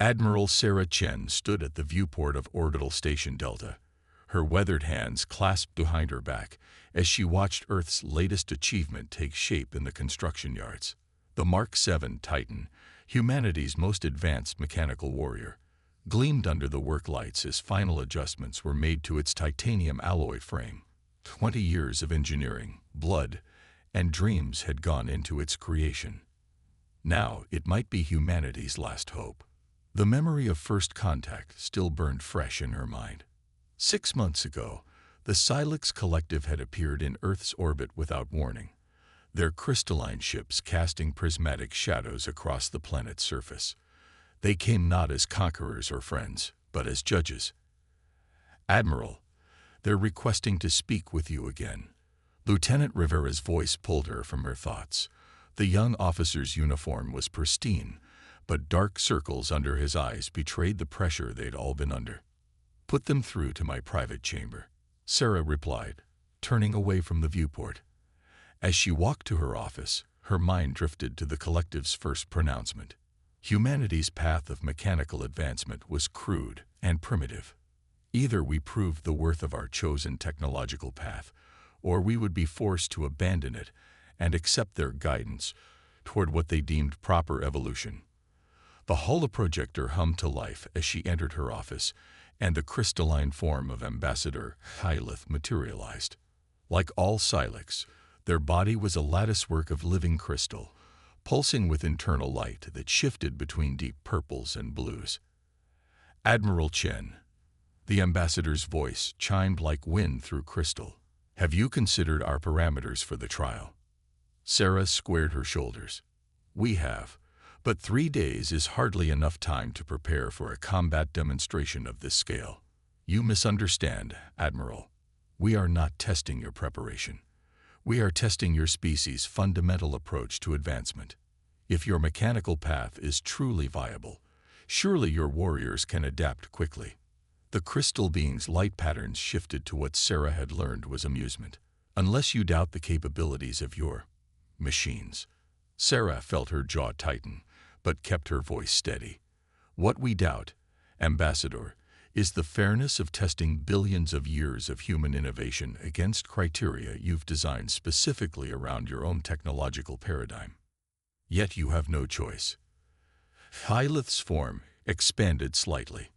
Admiral Sarah Chen stood at the viewport of Orbital Station Delta, her weathered hands clasped behind her back as she watched Earth's latest achievement take shape in the construction yards. The Mark 7 Titan, humanity's most advanced mechanical warrior, gleamed under the work lights as final adjustments were made to its titanium alloy frame. 20 years of engineering, blood, and dreams had gone into its creation. Now it might be humanity's last hope. The memory of first contact still burned fresh in her mind. 6 months ago, the Silex Collective had appeared in Earth's orbit without warning, their crystalline ships casting prismatic shadows across the planet's surface. They came not as conquerors or friends, but as judges. "Admiral, they're requesting to speak with you again." Lieutenant Rivera's voice pulled her from her thoughts. The young officer's uniform was pristine, but dark circles under his eyes betrayed the pressure they'd all been under. "Put them through to my private chamber," Sarah replied, turning away from the viewport. As she walked to her office, her mind drifted to the Collective's first pronouncement. Humanity's path of mechanical advancement was crude and primitive. Either we proved the worth of our chosen technological path, or we would be forced to abandon it and accept their guidance toward what they deemed proper evolution. The holoprojector hummed to life as she entered her office, and the crystalline form of Ambassador Hyleth materialized. Like all Silex, their body was a latticework of living crystal, pulsing with internal light that shifted between deep purples and blues. "Admiral Chen," the ambassador's voice chimed like wind through crystal, "have you considered our parameters for the trial?" Sarah squared her shoulders. "We have, but 3 days is hardly enough time to prepare for a combat demonstration of this scale. You misunderstand, Admiral. We are not testing your preparation. We are testing your species' fundamental approach to advancement. If your mechanical path is truly viable, surely your warriors can adapt quickly." The crystal being's light patterns shifted to what Sarah had learned was amusement. "Unless you doubt the capabilities of your machines." Sarah felt her jaw tighten, but kept her voice steady. "What we doubt, Ambassador, is the fairness of testing billions of years of human innovation against criteria you've designed specifically around your own technological paradigm. Yet you have no choice." Hyleth's form expanded slightly.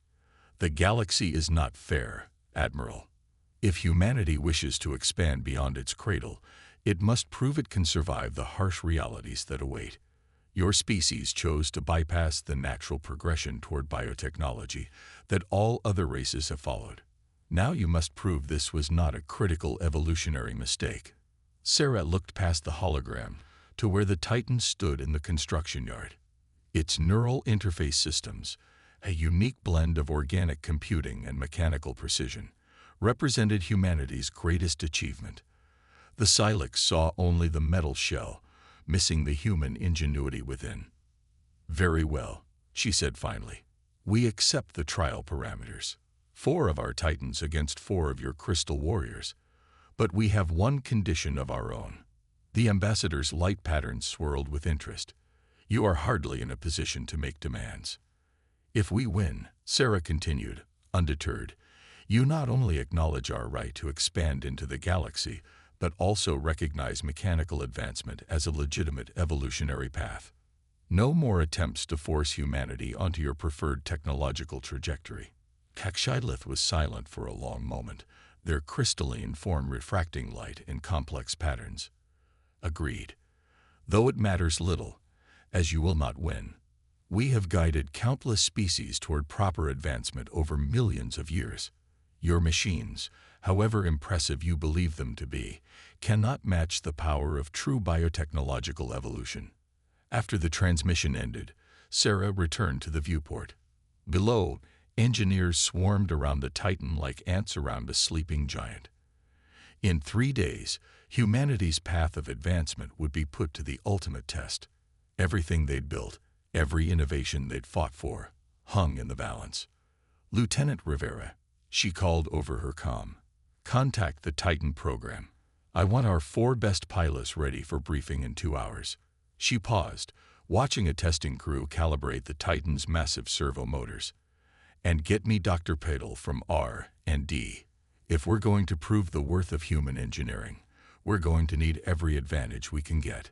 "The galaxy is not fair, Admiral. If humanity wishes to expand beyond its cradle, it must prove it can survive the harsh realities that await. Your species chose to bypass the natural progression toward biotechnology that all other races have followed. Now you must prove this was not a critical evolutionary mistake." Sarah looked past the hologram to where the Titan stood in the construction yard. Its neural interface systems, a unique blend of organic computing and mechanical precision, represented humanity's greatest achievement. The Silex saw only the metal shell, missing the human ingenuity within. "Very well," she said finally. "We accept the trial parameters. 4 of our Titans against 4 of your crystal warriors. But we have one condition of our own." The ambassador's light patterns swirled with interest. "You are hardly in a position to make demands." "If we win," Sarah continued, undeterred, "you not only acknowledge our right to expand into the galaxy, but also recognize mechanical advancement as a legitimate evolutionary path. No more attempts to force humanity onto your preferred technological trajectory." Hyleth was silent for a long moment, their crystalline form refracting light in complex patterns. "Agreed. Though it matters little, as you will not win. We have guided countless species toward proper advancement over millions of years. Your machines, however impressive you believe them to be, cannot match the power of true biotechnological evolution." After the transmission ended, Sarah returned to the viewport. Below, engineers swarmed around the Titan like ants around a sleeping giant. In 3 days, humanity's path of advancement would be put to the ultimate test. Everything they'd built, every innovation they'd fought for, hung in the balance. "Lieutenant Rivera," she called over her comm, "contact the Titan program. I want our 4 best pilots ready for briefing in 2 hours." She paused, watching a testing crew calibrate the Titan's massive servo motors. And get me Dr. Padel from R&D. If we're going to prove the worth of human engineering, we're going to need every advantage we can get.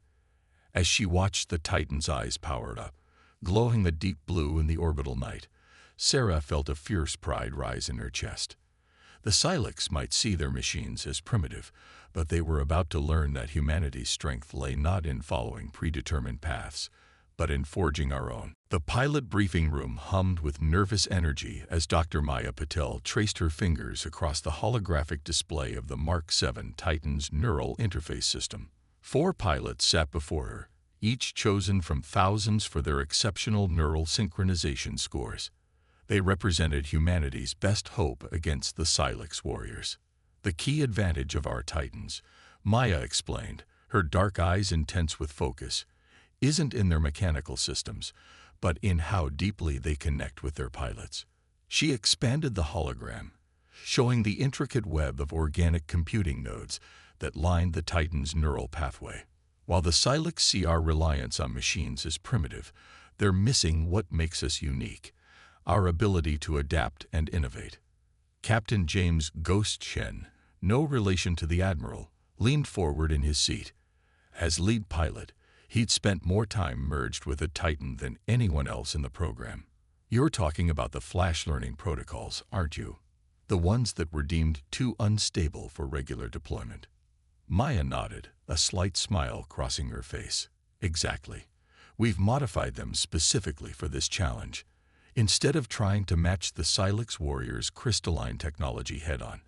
As she watched the Titan's eyes powered up, glowing a deep blue in the orbital night, Sarah felt a fierce pride rise in her chest. The Silex might see their machines as primitive, but they were about to learn that humanity's strength lay not in following predetermined paths, but in forging our own. The pilot briefing room hummed with nervous energy as Dr. Maya Patel traced her fingers across the holographic display of the Mark 7 Titan's neural interface system. 4 pilots sat before her, each chosen from thousands for their exceptional neural synchronization scores. They represented humanity's best hope against the Silex warriors. The key advantage of our Titans, Maya explained, her dark eyes intense with focus, isn't in their mechanical systems, but in how deeply they connect with their pilots. She expanded the hologram, showing the intricate web of organic computing nodes that lined the Titan's neural pathway. While the Silex see our reliance on machines as primitive, they're missing what makes us unique: our ability to adapt and innovate. Captain James Ghost Shen, no relation to the Admiral, leaned forward in his seat. As lead pilot, he'd spent more time merged with a Titan than anyone else in the program. You're talking about the flash learning protocols, aren't you? The ones that were deemed too unstable for regular deployment. Maya nodded, a slight smile crossing her face. Exactly. We've modified them specifically for this challenge. Instead of trying to match the Silex warriors' crystalline technology head-on,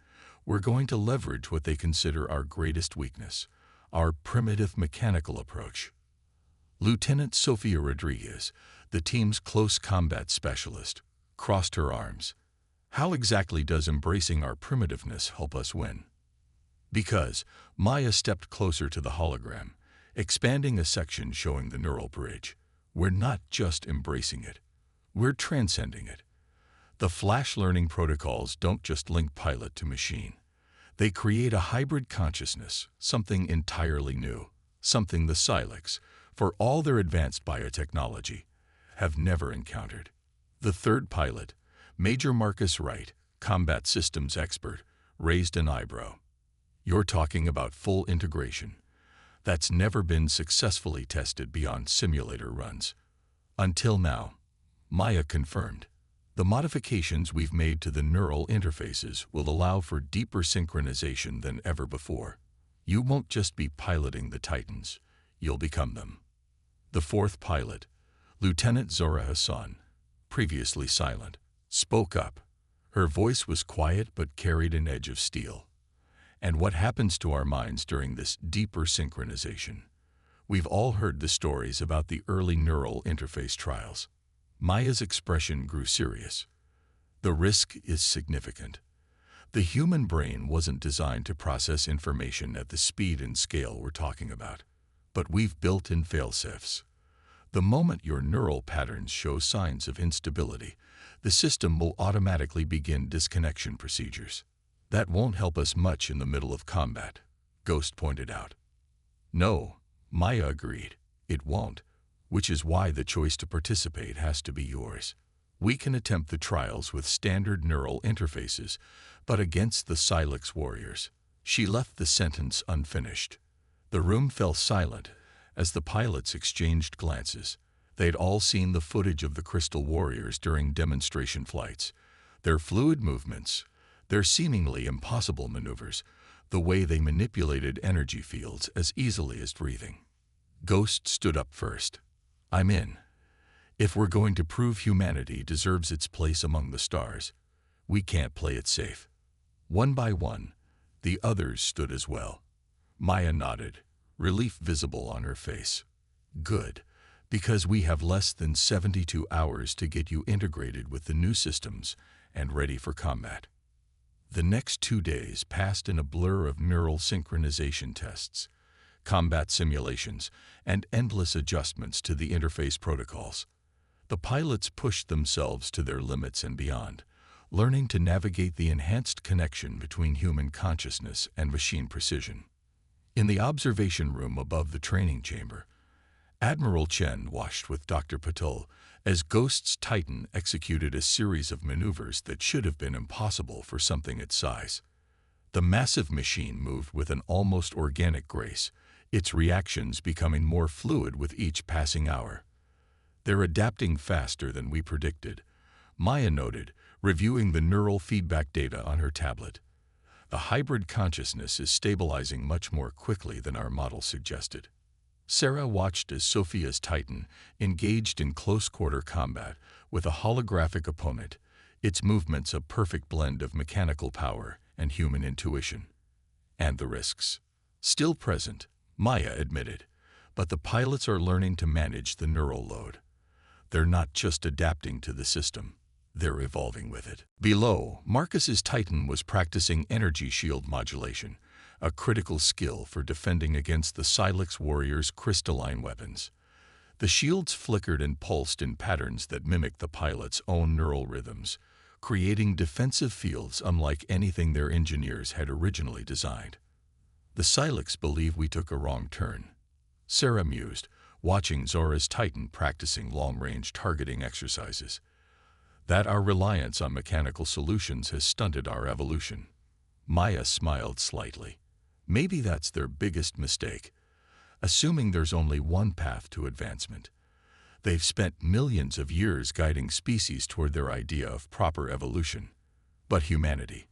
we're going to leverage what they consider our greatest weakness: our primitive mechanical approach. Lieutenant Sofia Rodriguez, the team's close combat specialist, crossed her arms. How exactly does embracing our primitiveness help us win? Because Maya stepped closer to the hologram, expanding a section showing the neural bridge. We're not just embracing it. We're transcending it. The flash learning protocols don't just link pilot to machine. They create a hybrid consciousness, something entirely new, something the Silex, for all their advanced biotechnology, have never encountered. The third pilot, Major Marcus Wright, combat systems expert, raised an eyebrow. You're talking about full integration. That's never been successfully tested beyond simulator runs. Until now, Maya confirmed. The modifications we've made to the neural interfaces will allow for deeper synchronization than ever before. You won't just be piloting the Titans, you'll become them. The fourth pilot, Lieutenant Zora Hassan, previously silent, spoke up. Her voice was quiet but carried an edge of steel. And what happens to our minds during this deeper synchronization? We've all heard the stories about the early neural interface trials. Maya's expression grew serious. The risk is significant. The human brain wasn't designed to process information at the speed and scale we're talking about. But we've built in fail-safes. The moment your neural patterns show signs of instability, the system will automatically begin disconnection procedures. That won't help us much in the middle of combat, Ghost pointed out. No, Maya agreed, it won't, which is why the choice to participate has to be yours. We can attempt the trials with standard neural interfaces, but against the Silex warriors. She left the sentence unfinished. The room fell silent as the pilots exchanged glances. They'd all seen the footage of the Crystal Warriors during demonstration flights. Their fluid movements, their seemingly impossible maneuvers, the way they manipulated energy fields as easily as breathing. Ghost stood up first. I'm in. If we're going to prove humanity deserves its place among the stars, we can't play it safe. One by one, the others stood as well. Maya nodded, relief visible on her face. Good, because we have less than 72 hours to get you integrated with the new systems and ready for combat. The next 2 days passed in a blur of neural synchronization tests, combat simulations, and endless adjustments to the interface protocols. The pilots pushed themselves to their limits and beyond, learning to navigate the enhanced connection between human consciousness and machine precision. In the observation room above the training chamber, Admiral Chen watched with Dr. Patul as Ghost's Titan executed a series of maneuvers that should have been impossible for something its size. The massive machine moved with an almost organic grace, its reactions becoming more fluid with each passing hour. "They're adapting faster than we predicted," Maya noted, reviewing the neural feedback data on her tablet. "The hybrid consciousness is stabilizing much more quickly than our model suggested." Sarah watched as Sophia's Titan engaged in close-quarter combat with a holographic opponent, its movements a perfect blend of mechanical power and human intuition. "And the risks still present," Maya admitted, "but the pilots are learning to manage the neural load. They're not just adapting to the system, they're evolving with it." Below, Marcus's Titan was practicing energy shield modulation, a critical skill for defending against the Silex warrior's crystalline weapons. The shields flickered and pulsed in patterns that mimicked the pilot's own neural rhythms, creating defensive fields unlike anything their engineers had originally designed. "The Silex believe we took a wrong turn," Sarah mused, watching Zora's Titan practicing long-range targeting exercises. "That our reliance on mechanical solutions has stunted our evolution." Maya smiled slightly. "Maybe that's their biggest mistake, assuming there's only one path to advancement. They've spent millions of years guiding species toward their idea of proper evolution. But humanity—"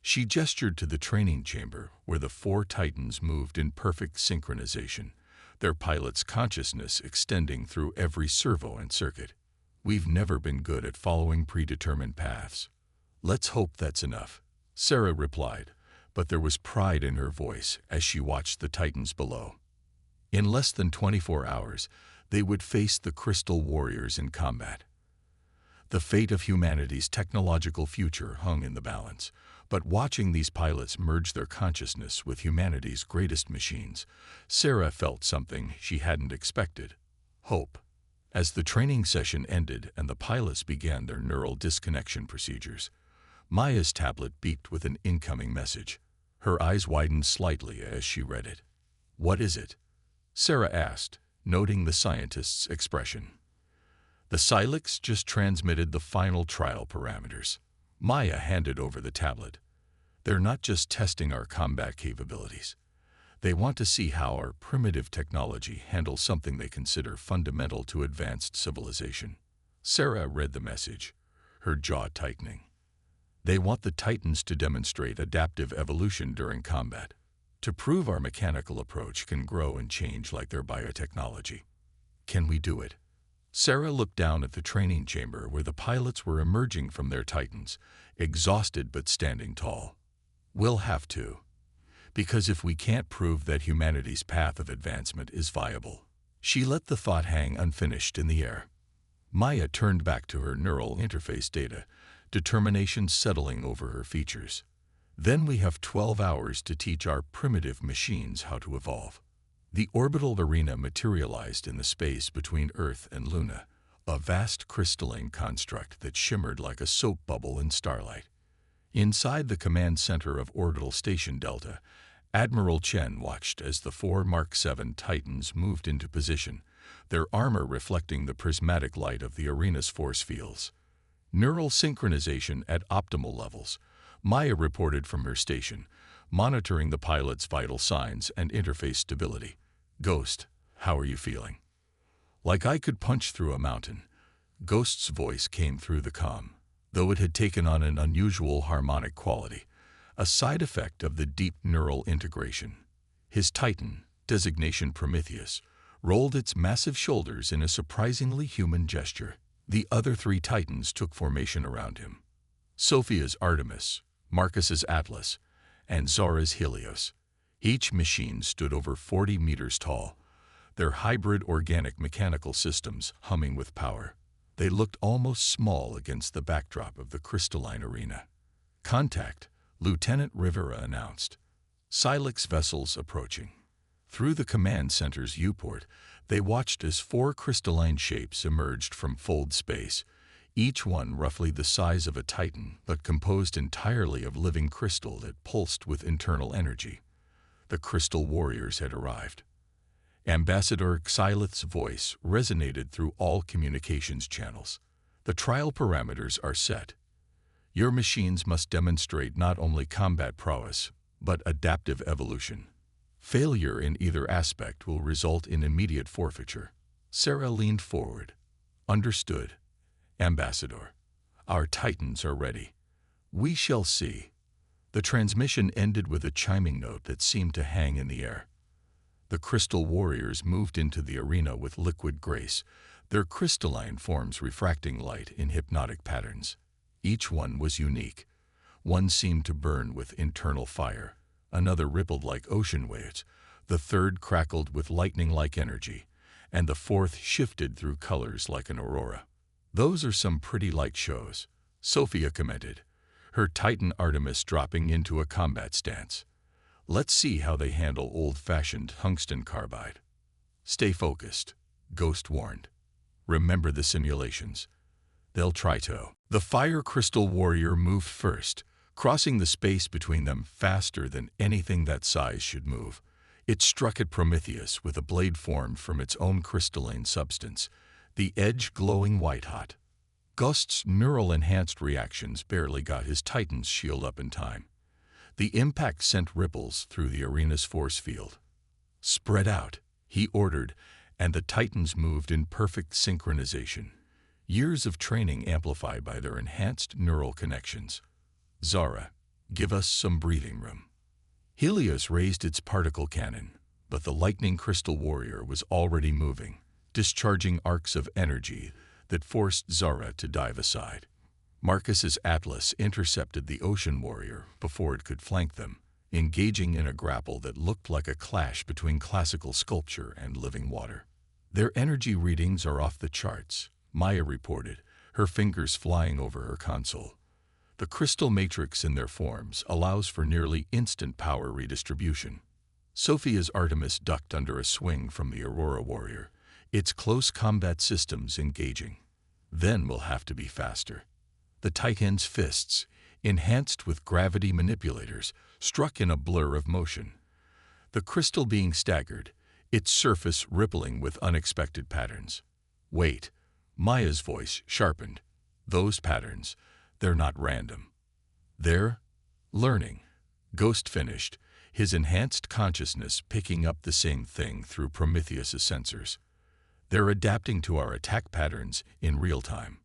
She gestured to the training chamber where the 4 Titans moved in perfect synchronization, their pilot's consciousness extending through every servo and circuit. "We've never been good at following predetermined paths." "Let's hope that's enough," Sarah replied, but there was pride in her voice as she watched the Titans below. In less than 24 hours, they would face the Crystal Warriors in combat. The fate of humanity's technological future hung in the balance, but watching these pilots merge their consciousness with humanity's greatest machines, Sarah felt something she hadn't expected: hope. As the training session ended and the pilots began their neural disconnection procedures, Maya's tablet beeped with an incoming message. Her eyes widened slightly as she read it. "What is it?" Sarah asked, noting the scientist's expression. "The Silex just transmitted the final trial parameters." Maya handed over the tablet. "They're not just testing our combat capabilities. They want to see how our primitive technology handles something they consider fundamental to advanced civilization." Sarah read the message, her jaw tightening. "They want the Titans to demonstrate adaptive evolution during combat, to prove our mechanical approach can grow and change like their biotechnology. Can we do it?" Sarah looked down at the training chamber where the pilots were emerging from their Titans, exhausted but standing tall. "We'll have to. Because if we can't prove that humanity's path of advancement is viable..." She let the thought hang unfinished in the air. Maya turned back to her neural interface data, determination settling over her features. "Then we have 12 hours to teach our primitive machines how to evolve." The orbital arena materialized in the space between Earth and Luna, a vast crystalline construct that shimmered like a soap bubble in starlight. Inside the command center of Orbital Station Delta, Admiral Chen watched as the 4 Mark VII Titans moved into position, their armor reflecting the prismatic light of the arena's force fields. "Neural synchronization at optimal levels," Maya reported from her station, monitoring the pilot's vital signs and interface stability. "Ghost, how are you feeling?" "Like I could punch through a mountain." Ghost's voice came through the comm, though it had taken on an unusual harmonic quality, a side effect of the deep neural integration. His Titan, designation Prometheus, rolled its massive shoulders in a surprisingly human gesture. The other 3 Titans took formation around him. Sophia's Artemis, Marcus's Atlas, and Zora's Helios. Each machine stood over 40 meters tall, their hybrid organic mechanical systems humming with power. They looked almost small against the backdrop of the crystalline arena. "Contact," Lieutenant Rivera announced. "Silex vessels approaching." Through the command center's U-port, they watched as 4 crystalline shapes emerged from fold space, each one roughly the size of a Titan, but composed entirely of living crystal that pulsed with internal energy. The Crystal Warriors had arrived. Ambassador Xylith's voice resonated through all communications channels. The trial parameters are set. Your machines must demonstrate not only combat prowess, but adaptive evolution. Failure in either aspect will result in immediate forfeiture. Sarah leaned forward. Understood, Ambassador. Our Titans are ready. We shall see. The transmission ended with a chiming note that seemed to hang in the air. The crystal warriors moved into the arena with liquid grace, their crystalline forms refracting light in hypnotic patterns. Each one was unique. One seemed to burn with internal fire, another rippled like ocean waves, the third crackled with lightning-like energy, and the fourth shifted through colors like an aurora. Those are some pretty light shows, Sophia commented, her Titan Artemis dropping into a combat stance. Let's see how they handle old-fashioned tungsten carbide. Stay focused, Ghost warned. Remember the simulations. They'll try to. The fire crystal warrior moved first, crossing the space between them faster than anything that size should move. It struck at Prometheus with a blade formed from its own crystalline substance, the edge glowing white-hot. Ghost's neural-enhanced reactions barely got his Titan's shield up in time. The impact sent ripples through the arena's force field. Spread out, he ordered, and the Titans moved in perfect synchronization, years of training amplified by their enhanced neural connections. Zara, give us some breathing room. Helios raised its particle cannon, but the lightning crystal warrior was already moving, discharging arcs of energy that forced Zara to dive aside. Marcus's Atlas intercepted the ocean warrior before it could flank them, engaging in a grapple that looked like a clash between classical sculpture and living water. Their energy readings are off the charts, Maya reported, her fingers flying over her console. The crystal matrix in their forms allows for nearly instant power redistribution. Sophia's Artemis ducked under a swing from the Aurora warrior, its close combat systems engaging. Then we'll have to be faster. The Titan's fists, enhanced with gravity manipulators, struck in a blur of motion. The crystal being staggered, its surface rippling with unexpected patterns. Wait, Maya's voice sharpened. Those patterns, they're not random. They're learning. Ghost finished, his enhanced consciousness picking up the same thing through Prometheus's sensors. They're adapting to our attack patterns in real time.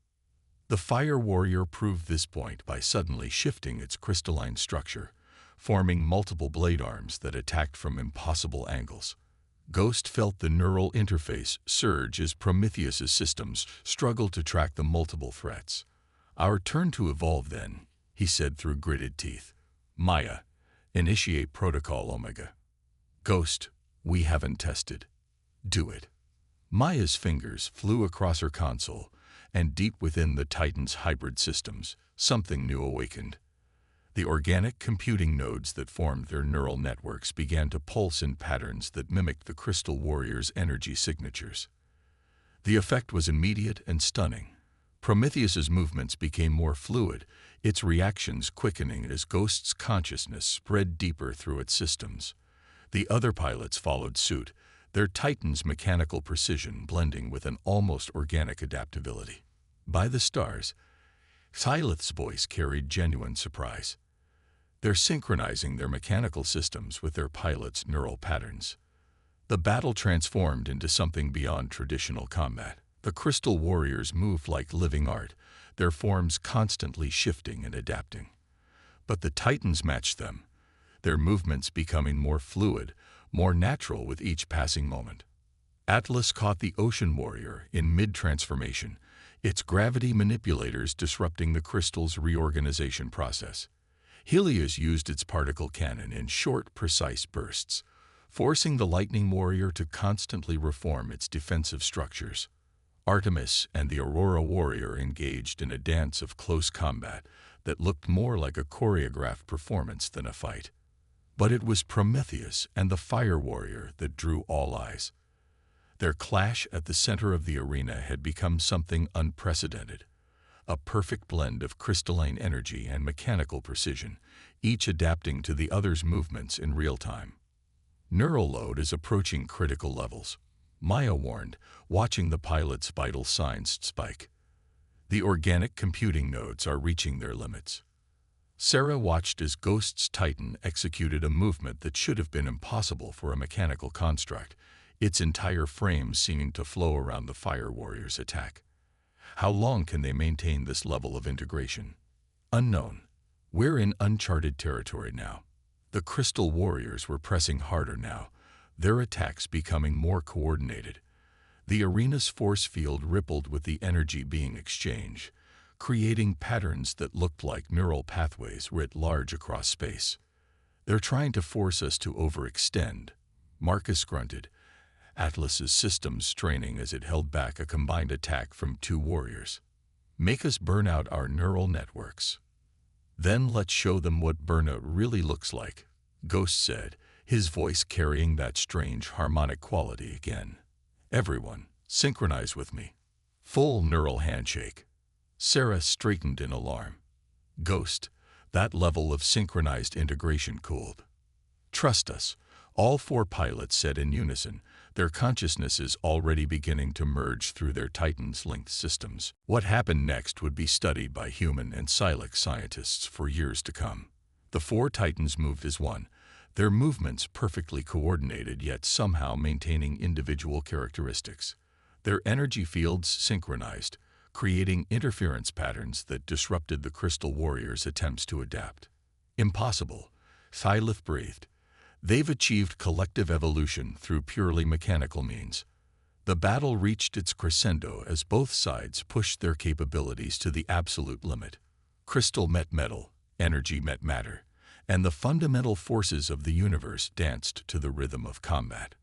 The fire warrior proved this point by suddenly shifting its crystalline structure, forming multiple blade arms that attacked from impossible angles. Ghost felt the neural interface surge as Prometheus's systems struggled to track the multiple threats. Our turn to evolve then, he said through gritted teeth. Maya, initiate Protocol Omega. Ghost, we haven't tested. Do it. Maya's fingers flew across her console, and deep within the Titan's hybrid systems, something new awakened. The organic computing nodes that formed their neural networks began to pulse in patterns that mimicked the crystal warrior's energy signatures. The effect was immediate and stunning. Prometheus's movements became more fluid, its reactions quickening as Ghost's consciousness spread deeper through its systems. The other pilots followed suit, their Titan's mechanical precision blending with an almost organic adaptability. By the stars, Xylith's voice carried genuine surprise. They're synchronizing their mechanical systems with their pilots' neural patterns. The battle transformed into something beyond traditional combat. The crystal warriors moved like living art, their forms constantly shifting and adapting. But the Titans matched them, their movements becoming more fluid, more natural with each passing moment. Atlas caught the ocean warrior in mid-transformation, its gravity manipulators disrupting the crystal's reorganization process. Helios used its particle cannon in short, precise bursts, forcing the lightning warrior to constantly reform its defensive structures. Artemis and the Aurora warrior engaged in a dance of close combat that looked more like a choreographed performance than a fight. But it was Prometheus and the fire warrior that drew all eyes. Their clash at the center of the arena had become something unprecedented, a perfect blend of crystalline energy and mechanical precision, each adapting to the other's movements in real time. Neural load is approaching critical levels, Maya warned, watching the pilot's vital signs spike. The organic computing nodes are reaching their limits. Sarah watched as Ghost's Titan executed a movement that should have been impossible for a mechanical construct, its entire frame seeming to flow around the Fire Warrior's attack. How long can they maintain this level of integration? Unknown. We're in uncharted territory now. The Crystal Warriors were pressing harder now, their attacks becoming more coordinated. The arena's force field rippled with the energy being exchanged, creating patterns that looked like neural pathways writ large across space. They're trying to force us to overextend, Marcus grunted, Atlas's systems straining as it held back a combined attack from two warriors. Make us burn out our neural networks. Then let's show them what burnout really looks like, Ghost said, his voice carrying that strange harmonic quality again. Everyone, synchronize with me. Full neural handshake. Sarah straightened in alarm. Ghost, that level of synchronized integration cooled. Trust us, all four pilots said in unison, their consciousnesses already beginning to merge through their Titans-linked systems. What happened next would be studied by human and Silex scientists for years to come. The four Titans moved as one, their movements perfectly coordinated yet somehow maintaining individual characteristics. Their energy fields synchronized, creating interference patterns that disrupted the Crystal Warriors' attempts to adapt. Impossible, Silex breathed. They've achieved collective evolution through purely mechanical means. The battle reached its crescendo as both sides pushed their capabilities to the absolute limit. Crystal met metal, energy met matter, and the fundamental forces of the universe danced to the rhythm of combat.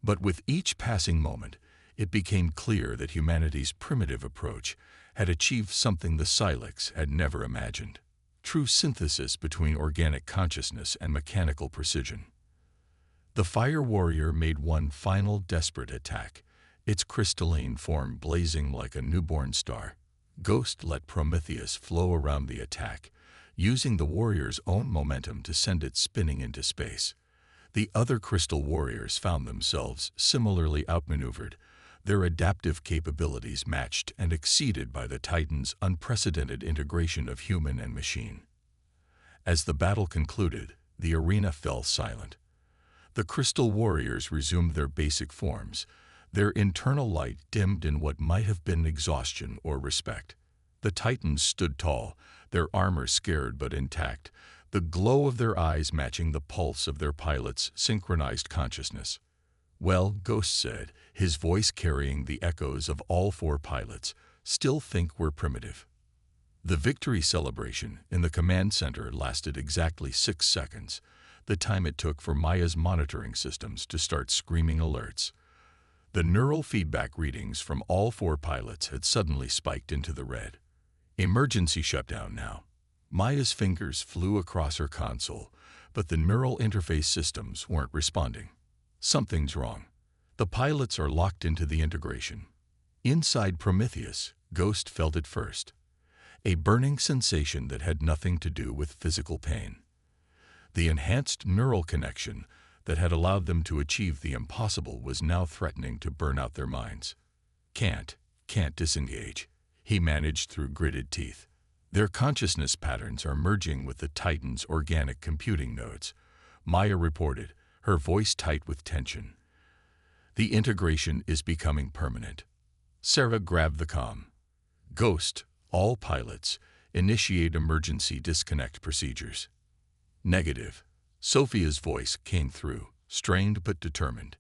But with each passing moment, it became clear that humanity's primitive approach had achieved something the Silex had never imagined. True synthesis between organic consciousness and mechanical precision. The Fire Warrior made one final desperate attack, its crystalline form blazing like a newborn star. Ghost let Prometheus flow around the attack, using the warrior's own momentum to send it spinning into space. The other Crystal Warriors found themselves similarly outmaneuvered, their adaptive capabilities matched and exceeded by the Titan's unprecedented integration of human and machine. As the battle concluded, the arena fell silent. The Crystal Warriors resumed their basic forms, their internal light dimmed in what might have been exhaustion or respect. The Titans stood tall, their armor scared but intact, the glow of their eyes matching the pulse of their pilot's synchronized consciousness. Well, Ghost said, his voice carrying the echoes of all four pilots, still think we're primitive. The victory celebration in the command center lasted exactly 6 seconds, the time it took for Maya's monitoring systems to start screaming alerts. The neural feedback readings from all four pilots had suddenly spiked into the red. Emergency shutdown now. Maya's fingers flew across her console, but the neural interface systems weren't responding. Something's wrong. The pilots are locked into the integration. Inside Prometheus, Ghost felt it first. A burning sensation that had nothing to do with physical pain. The enhanced neural connection that had allowed them to achieve the impossible was now threatening to burn out their minds. Can't disengage, he managed through gritted teeth. Their consciousness patterns are merging with the Titan's organic computing nodes, Maya reported, her voice tight with tension. The integration is becoming permanent. Sarah grabbed the comm. Ghost, all pilots, initiate emergency disconnect procedures. Negative. Sophia's voice came through, strained but determined.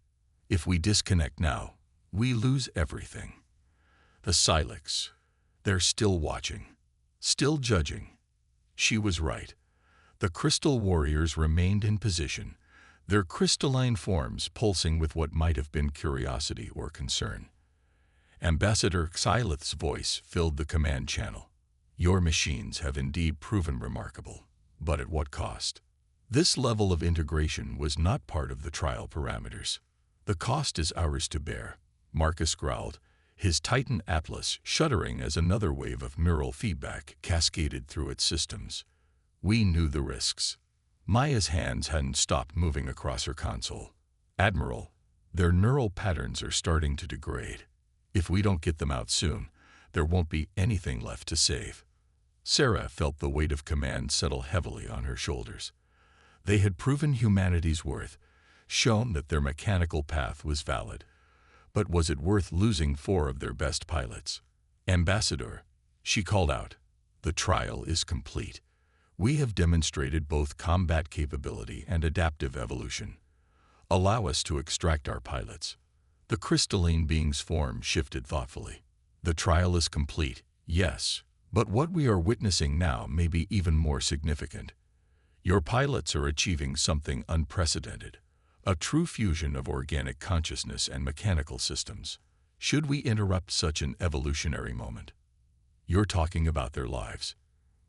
If we disconnect now, we lose everything. The Silex. They're still watching. Still judging. She was right. The Crystal Warriors remained in position, their crystalline forms pulsing with what might have been curiosity or concern. Ambassador Xylith's voice filled the command channel. Your machines have indeed proven remarkable, but at what cost? This level of integration was not part of the trial parameters. The cost is ours to bear, Marcus growled, his Titan Atlas shuddering as another wave of neural feedback cascaded through its systems. We knew the risks. Maya's hands hadn't stopped moving across her console. Admiral, their neural patterns are starting to degrade. If we don't get them out soon, there won't be anything left to save. Sarah felt the weight of command settle heavily on her shoulders. They had proven humanity's worth, shown that their mechanical path was valid. But was it worth losing 4 of their best pilots? Ambassador, she called out, the trial is complete. We have demonstrated both combat capability and adaptive evolution. Allow us to extract our pilots. The crystalline being's form shifted thoughtfully. The trial is complete, yes, but what we are witnessing now may be even more significant. Your pilots are achieving something unprecedented, a true fusion of organic consciousness and mechanical systems. Should we interrupt such an evolutionary moment? You're talking about their lives.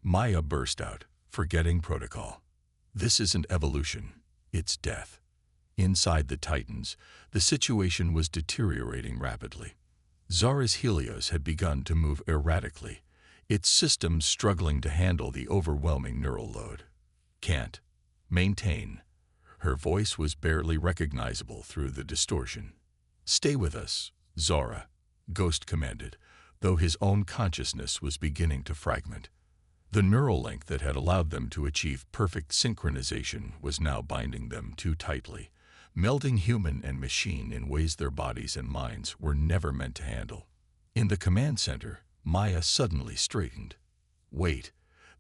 Maya burst out, forgetting protocol. This isn't evolution, it's death. Inside the Titans, the situation was deteriorating rapidly. Zara's Helios had begun to move erratically, its systems struggling to handle the overwhelming neural load. Can't maintain. Her voice was barely recognizable through the distortion. Stay with us, Zara, Ghost commanded, though his own consciousness was beginning to fragment. The neural link that had allowed them to achieve perfect synchronization was now binding them too tightly, melding human and machine in ways their bodies and minds were never meant to handle. In the command center, Maya suddenly straightened. Wait,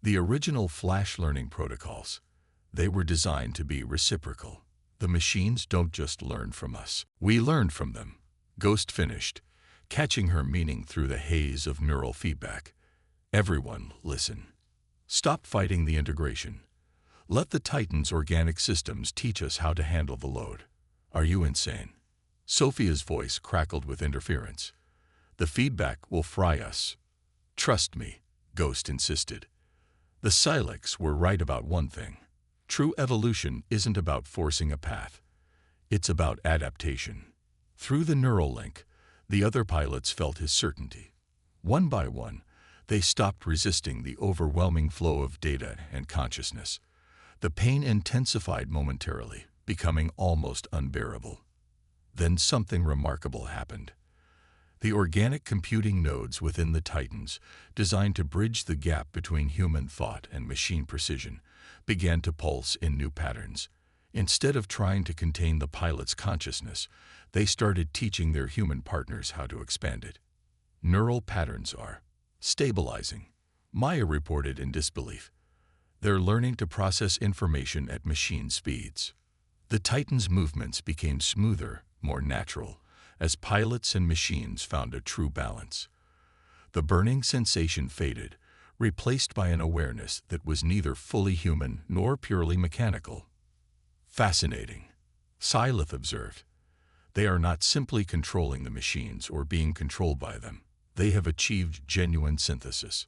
the original flash learning protocols. They were designed to be reciprocal. The machines don't just learn from us. We learn from them. Ghost finished, catching her meaning through the haze of neural feedback. Everyone, listen. Stop fighting the integration. Let the Titan's organic systems teach us how to handle the load. Are you insane? Sophia's voice crackled with interference. The feedback will fry us. Trust me, Ghost insisted. The Silex were right about one thing. True evolution isn't about forcing a path. It's about adaptation. Through the neural link, the other pilots felt his certainty. One by one, they stopped resisting the overwhelming flow of data and consciousness. The pain intensified momentarily, becoming almost unbearable. Then something remarkable happened. The organic computing nodes within the Titans, designed to bridge the gap between human thought and machine precision, began to pulse in new patterns. Instead of trying to contain the pilot's consciousness, they started teaching their human partners how to expand it. Neural patterns are stabilizing, Maya reported in disbelief. They're learning to process information at machine speeds. The Titan's movements became smoother, more natural, as pilots and machines found a true balance. The burning sensation faded, replaced by an awareness that was neither fully human nor purely mechanical. Fascinating, Syleth observed. They are not simply controlling the machines or being controlled by them. They have achieved genuine synthesis.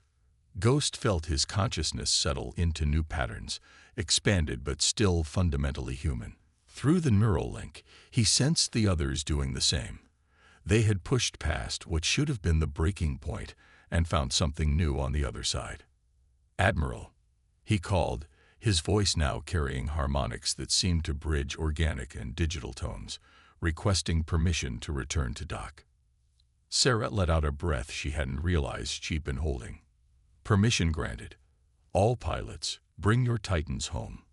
Ghost felt his consciousness settle into new patterns, expanded but still fundamentally human. Through the neural link, he sensed the others doing the same. They had pushed past what should have been the breaking point and found something new on the other side. Admiral, he called, his voice now carrying harmonics that seemed to bridge organic and digital tones, requesting permission to return to dock. Sarah let out a breath she hadn't realized she'd been holding. Permission granted. All pilots, bring your Titans home.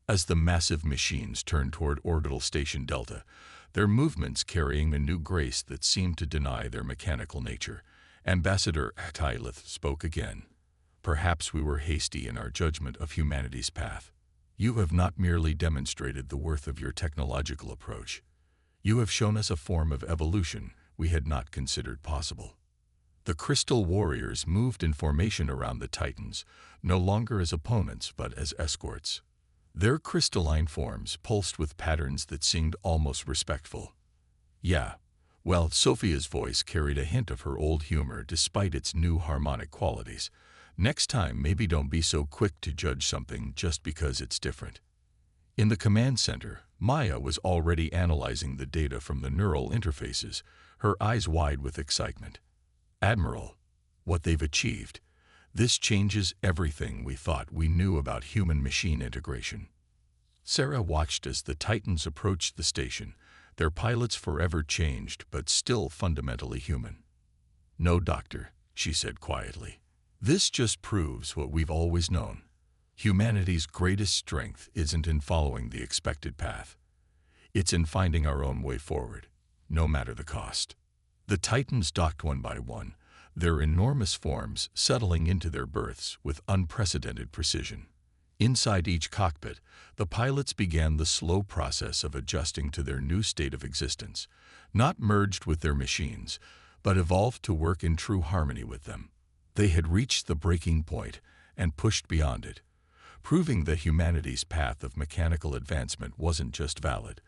As the massive machines turned toward Orbital Station Delta, their movements carrying a new grace that seemed to deny their mechanical nature, Ambassador Syleth spoke again. Perhaps we were hasty in our judgment of humanity's path. You have not merely demonstrated the worth of your technological approach. You have shown us a form of evolution we had not considered possible. The Crystal Warriors moved in formation around the Titans, no longer as opponents but as escorts. Their crystalline forms pulsed with patterns that seemed almost respectful. Yeah, well, Sophia's voice carried a hint of her old humor despite its new harmonic qualities. Next time, maybe don't be so quick to judge something just because it's different. In the command center, Maya was already analyzing the data from the neural interfaces, her eyes wide with excitement. Admiral, what they've achieved. This changes everything we thought we knew about human-machine integration. Sarah watched as the Titans approached the station, their pilots forever changed but still fundamentally human. "No, Doctor," she said quietly. "This just proves what we've always known. Humanity's greatest strength isn't in following the expected path. It's in finding our own way forward, no matter the cost." The Titans docked one by one, their enormous forms settling into their berths with unprecedented precision. Inside each cockpit, the pilots began the slow process of adjusting to their new state of existence, not merged with their machines, but evolved to work in true harmony with them. They had reached the breaking point and pushed beyond it, proving that humanity's path of mechanical advancement wasn't just valid.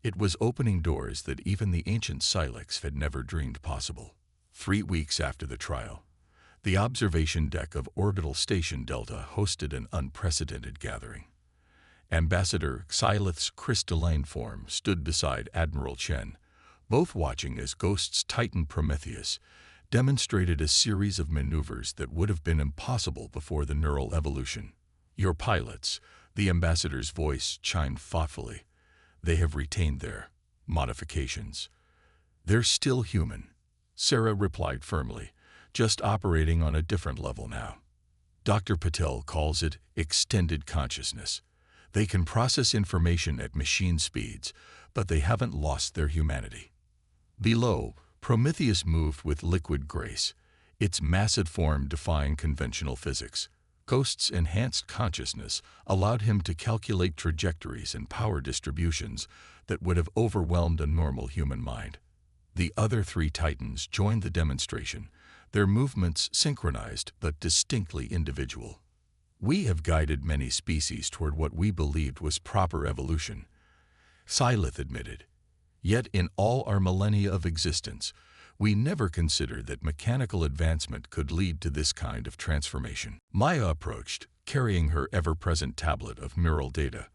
It was opening doors that even the ancient Silex had never dreamed possible. 3 weeks after the trial, the observation deck of Orbital Station Delta hosted an unprecedented gathering. Ambassador Xylith's crystalline form stood beside Admiral Chen, both watching as Ghost's Titan Prometheus demonstrated a series of maneuvers that would have been impossible before the neural evolution. "Your pilots," the ambassador's voice chimed thoughtfully. "They have retained their modifications. They're still human," Sarah replied firmly, "just operating on a different level now. Dr. Patel calls it extended consciousness. They can process information at machine speeds, but they haven't lost their humanity." Below, Prometheus moved with liquid grace, its massive form defying conventional physics. Ghost's enhanced consciousness allowed him to calculate trajectories and power distributions that would have overwhelmed a normal human mind. The other 3 Titans joined the demonstration, their movements synchronized but distinctly individual. "We have guided many species toward what we believed was proper evolution," Xylith admitted. "Yet in all our millennia of existence, we never considered that mechanical advancement could lead to this kind of transformation." Maya approached, carrying her ever-present tablet of neural data.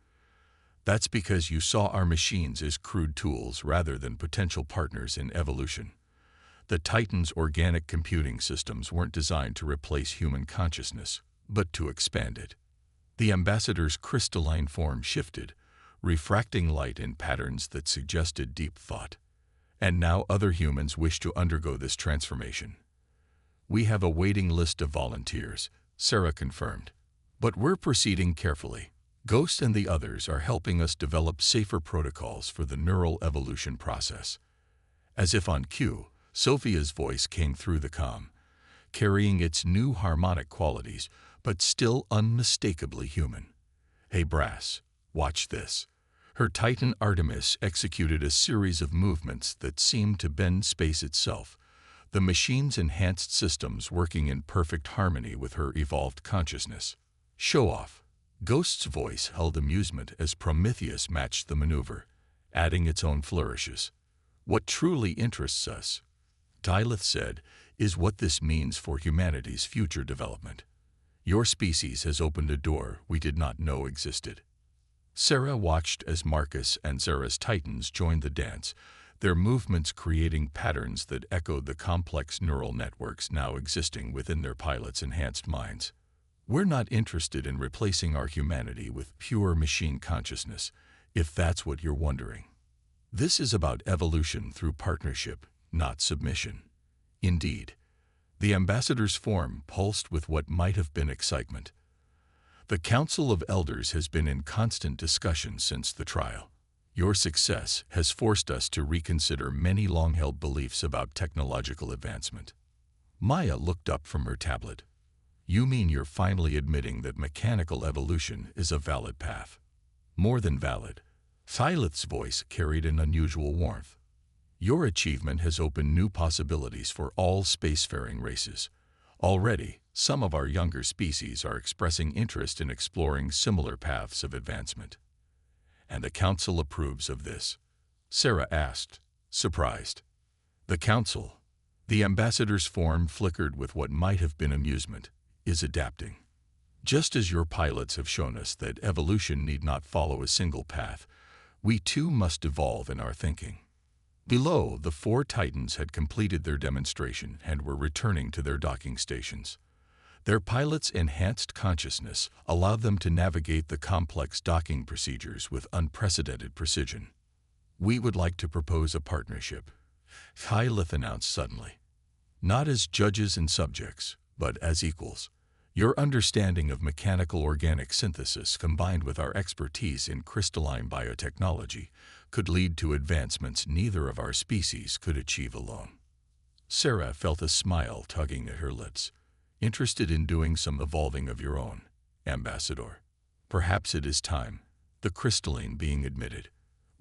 "That's because you saw our machines as crude tools rather than potential partners in evolution. The Titan's organic computing systems weren't designed to replace human consciousness, but to expand it." The ambassador's crystalline form shifted, refracting light in patterns that suggested deep thought. "And now other humans wish to undergo this transformation. We have a waiting list of volunteers," Sarah confirmed. "But we're proceeding carefully. Ghost and the others are helping us develop safer protocols for the neural evolution process." As if on cue, Sophia's voice came through the comm, carrying its new harmonic qualities, but still unmistakably human. "Hey Brass, watch this." Her Titan Artemis executed a series of movements that seemed to bend space itself, the machine's enhanced systems working in perfect harmony with her evolved consciousness. "Show off." Ghost's voice held amusement as Prometheus matched the maneuver, adding its own flourishes. "What truly interests us," Xylith said, "is what this means for humanity's future development. Your species has opened a door we did not know existed." Sarah watched as Marcus and Zara's Titans joined the dance, their movements creating patterns that echoed the complex neural networks now existing within their pilots' enhanced minds. "We're not interested in replacing our humanity with pure machine consciousness, if that's what you're wondering. This is about evolution through partnership, not submission." Indeed, the ambassador's form pulsed with what might have been excitement. "The Council of Elders has been in constant discussion since the trial. Your success has forced us to reconsider many long-held beliefs about technological advancement." Maya looked up from her tablet. "You mean you're finally admitting that mechanical evolution is a valid path?" "More than valid." Xylith's voice carried an unusual warmth. "Your achievement has opened new possibilities for all spacefaring races. Already, some of our younger species are expressing interest in exploring similar paths of advancement." "And the Council approves of this?" Sarah asked, surprised. "The Council," the ambassador's form flickered with what might have been amusement, "is adapting. Just as your pilots have shown us that evolution need not follow a single path, we too must evolve in our thinking." Below, the 4 Titans had completed their demonstration and were returning to their docking stations. Their pilots' enhanced consciousness allowed them to navigate the complex docking procedures with unprecedented precision. We would like to propose a partnership, Lilith announced suddenly. Not as judges and subjects, but as equals. Your understanding of mechanical organic synthesis combined with our expertise in crystalline biotechnology could lead to advancements neither of our species could achieve alone. Sarah felt a smile tugging at her lips. Interested in doing some evolving of your own, Ambassador? Perhaps it is time, the crystalline being admitted.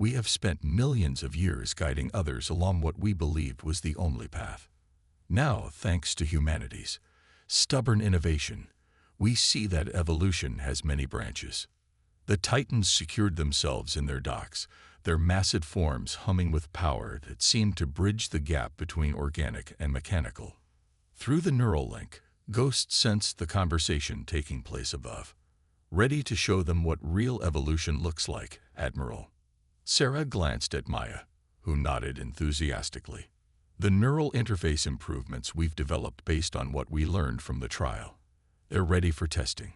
We have spent millions of years guiding others along what we believed was the only path. Now, thanks to humanity's stubborn innovation, we see that evolution has many branches. The Titans secured themselves in their docks, their massive forms humming with power that seemed to bridge the gap between organic and mechanical. Through the neural link, Ghost sensed the conversation taking place above. Ready to show them what real evolution looks like, Admiral. Sarah glanced at Maya, who nodded enthusiastically. The neural interface improvements we've developed based on what we learned from the trial. They're ready for testing.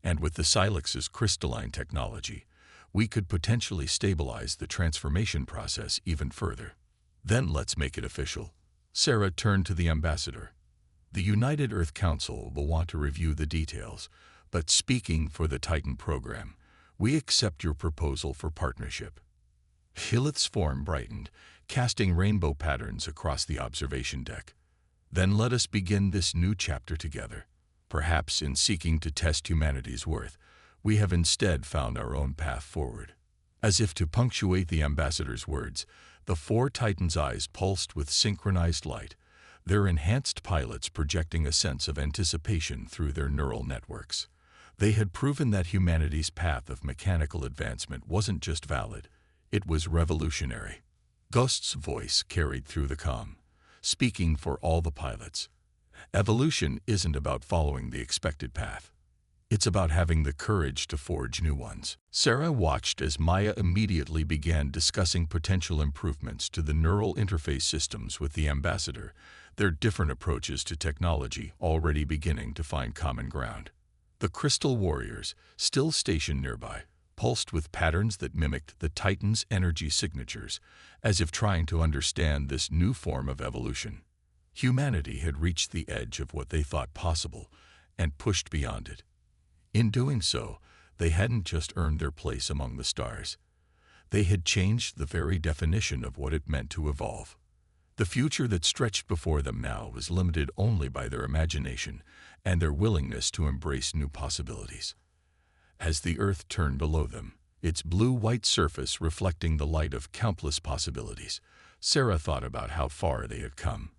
And with the Silex's crystalline technology, we could potentially stabilize the transformation process even further. Then let's make it official. Sarah turned to the ambassador. The United Earth Council will want to review the details, but speaking for the Titan program, we accept your proposal for partnership. Lilith's form brightened, casting rainbow patterns across the observation deck. Then let us begin this new chapter together. Perhaps in seeking to test humanity's worth, we have instead found our own path forward. As if to punctuate the ambassador's words, the four Titans' eyes pulsed with synchronized light, their enhanced pilots projecting a sense of anticipation through their neural networks. They had proven that humanity's path of mechanical advancement wasn't just valid, it was revolutionary. Ghost's voice carried through the comm, speaking for all the pilots. Evolution isn't about following the expected path. It's about having the courage to forge new ones. Sarah watched as Maya immediately began discussing potential improvements to the neural interface systems with the ambassador, their different approaches to technology already beginning to find common ground. The Crystal Warriors, still stationed nearby, pulsed with patterns that mimicked the Titan's energy signatures, as if trying to understand this new form of evolution. Humanity had reached the edge of what they thought possible and pushed beyond it. In doing so, they hadn't just earned their place among the stars. They had changed the very definition of what it meant to evolve. The future that stretched before them now was limited only by their imagination and their willingness to embrace new possibilities. As the Earth turned below them, its blue-white surface reflecting the light of countless possibilities, Sarah thought about how far they had come.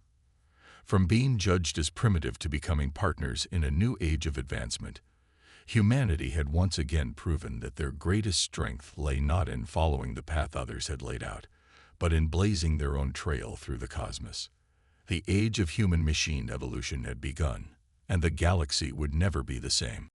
From being judged as primitive to becoming partners in a new age of advancement, humanity had once again proven that their greatest strength lay not in following the path others had laid out, but in blazing their own trail through the cosmos. The age of human-machine evolution had begun, and the galaxy would never be the same.